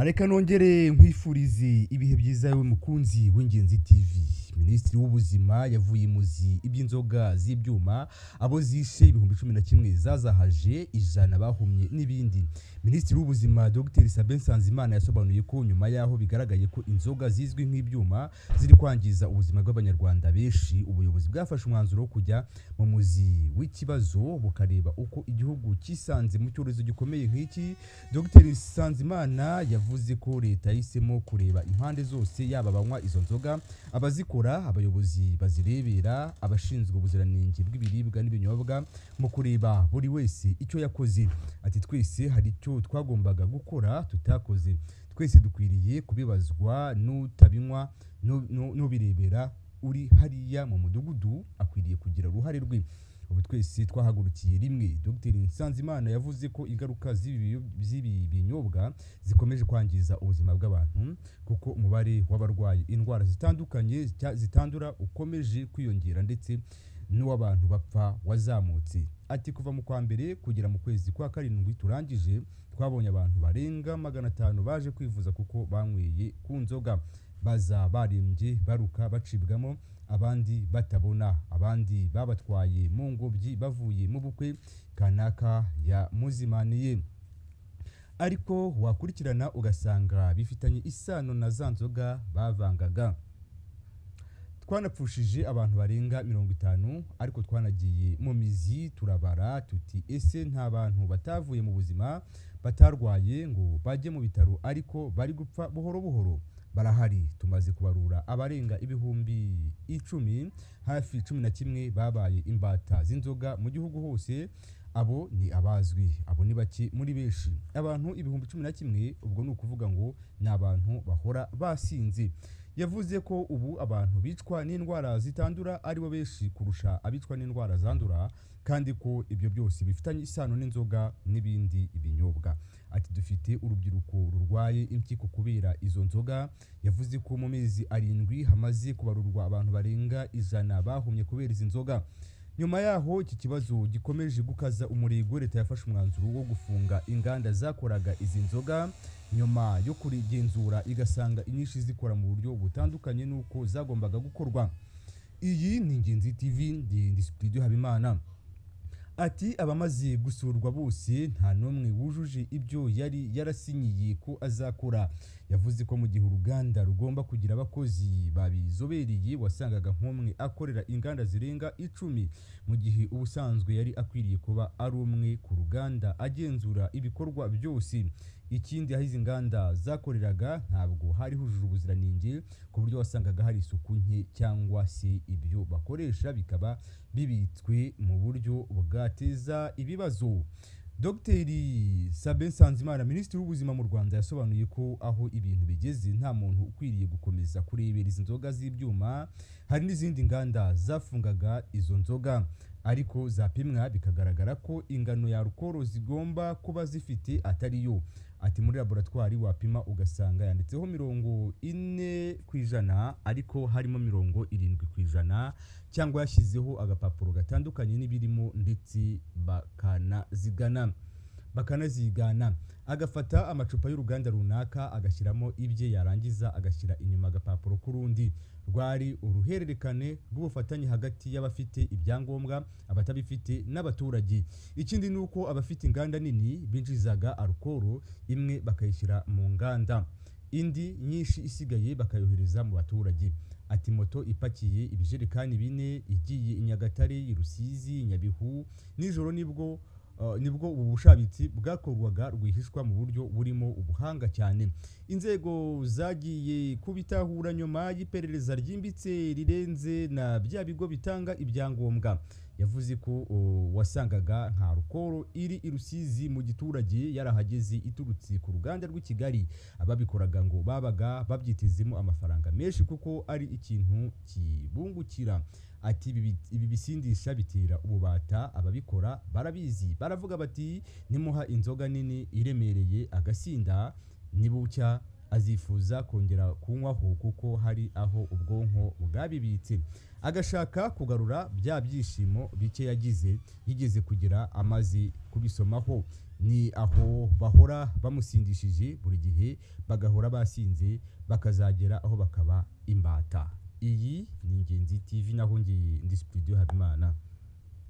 Reka nongere nkwifurize ibihe byiza yewe mukunzi w'Ingenzi TV. Minisitiri w'Ubuzima yavuye imuzi iby'inzoga z'ibyuma abo zishe 11 zazahaje ijana bahumye n'ibindi. Minisitiri w'Ubuzima Dr Sabin Nsanzimana yasobanuye ko nyuma yaho bigaragaye ko inzoga zizwi nk'ibyuma ziri kwangiza ubuzima bw'abanyarwanda benshi, ubuyobozi bwafashe umwanzuro wo kujya mu muzi w'ikibazo bukareba uko igihugu kisanze mu cyorezo gikomeye nk'iki. Dr Nsanzimana yavuze ko leta yahisemo kureba impande zose, yaba banywa izo nzoga, abazikora, abayobozi bazirebera, abashinzwe ubuziranenge bw'ibiribwa n'ibinyobwa, mu kureba buri wese icyo yakoze. Ati twese hari icyo twagombaga gukora tutakoze, twese dukwiriye kubibazwa, n'utabinywa n'ubirebera uri hariya mu mudugudu akwiriye kugira uruhare rwe. Ubu twese twahagurukiye rimwe. Dr Nsanzimana yavuze ko ingaruka z'ibi binyobwa zikomeje kwangiza ubuzima bw'abantu, kuko umubare w'abarwayi indwara zitandukanye zitandura ukomeje kwiyongera ndetse n'uw'abantu bapfa wazamutse. Ati kuva mu kwa mbere kugera mu kwezi kwa karindwi turangije twabonye abantu barenga 500 baje kwivuza kuko banyweye ku nzoga, baza barembye, baruka, bacibwamo, abandi batabona, abandi babatwaye mu ngobyi bavuye mu bukwe kanaka ya muzimaniye. Ariko wakurikirana ugasanga bifitanye isano na za nzoga bavangaga. Twanapfushije abantu barenga 50, ariko twanagiye mu mizi turabara tuti ese nta bantu batavuye mu buzima batarwaye ngo bajye mu bitaro ariko bari gupfa buhoro buhoro? Barahari. Tumaze kubarura abarenga ibihumbi 10, hafi 11 babaye imbata z'inzoga mu gihugu hose. Abo ni abazwi, abo ni bake muri benshi. Abantu ibihumbi 11, ubwo ni ukuvuga ngo ni abantu bahora basinze. Yavuze ko ubu abantu bicwa n'indwara zitandura aribo benshi kurusha abicwa n'indwara zandura, kandi ko ibyo byose bifitanye isano n'inzoga n'ibindi ibinyobwa. Ati dufite urubyiruko rurwaye impyiko kubera izo nzoga. Yavuze ko mu mezi 7 hamaze kubarurwa abantu barenga 100 bahumye kubera izi nzoga. Nyuma yaho iki kibazo gikomeje gukaza umurego, leta yafashe umwanzuro wo gufunga inganda zakoraga izi nzoga, nyuma yo kurigenzura igasanga inyinshi zikora mu buryo butandukanye nuko zagombaga gukorwa. Iyi ni Ingenzi TV, ndi Studio Habimana. Ati abamaze gusurwa bose nta nomwe wujuje ibyo yari yarasinyiye ko azakora. Yavuze ko mu gihe uruganda rugomba kugira abakozi babizobereye, wasangaga nk'umwe akorera inganda zirenga 10, mu gihe ubusanzwe yari akwiriye kuba ari umwe ku ruganda agenzura ibikorwa byose. Ikindi aho izi nganda zakoreraga ntabwo hari hujuje ubuziranenge, ku buryo wasangaga hari isuku nke cyangwa se ibyo bakoresha bikaba bibitswe mu buryo bwateza ibibazo. Dr Sabin Nsanzimana, Minisitiri w'Ubuzima mu Rwanda, yasobanuye ko aho ibintu bigeze nta muntu ukwiriye gukomeza kurebera izi nzoga z'ibyuma. Hari n'izindi nganda zafungaga izo nzoga, ariko zapimwa bikagaragara ko ingano ya alcohol zigomba kuba zifite atari yo. Ati muri laboratoire wapima ugasanga yanditseho 40%, ariko harimo 70%, cyangwa yashyizeho agapapuro gatandukanye n'ibirimo ndetse bakanazigana. Agafata amacupa y'uruganda runaka agashyiramo ibye, yarangiza agashyira inyuma agapapuro kurundi. Rwari uruhererekane rw'ubufatanye hagati y'abafite ibyangombwa, abatabifite n'abaturage. Ikindi nuko abafite inganda nini binjizaga alcohol imwe bakayishyira mu nganda, indi nyinshi isigaye bakayohereza mu baturage. Ati moto ipakiye ibijerekani 4 igiye i Nyagatare, i Rusizi, Nyabihu, nijoro nibwo ubu bushabitsi bwakorwaga rwihishwa mu buryo burimo ubuhanga cyane. Inzego zagiye kubitahura nyuma y'iperereza ryimbitse rirenze na bya bigo bitanga ibyangombwa. Yavuze ko wasangaga nka alcohol iri i Rusizi mu giturage yarahageze iturutse ku ruganda rw'i Kigali. Ababikoraga ngo babaga babyitezemo amafaranga menshi kuko ari ikintu kibungukira. Ati ibi bisindisha bitera ububata, ababikora barabizi, baravuga bati nimuha inzoga nini iremereye agasinda, nibucya azifuza kongera kunywaho kuko hari aho ubwonko bwabibitse, agashaka kugarura bya byishimo bike yagize yigeze kugira amazi kubisomaho. Ni aho bahora bamusindishije buri gihe, bagahora basinze, bakazagera aho bakaba imbata. Iyi ni Ingenzi TV, naho ngiye ndi studio Habimana.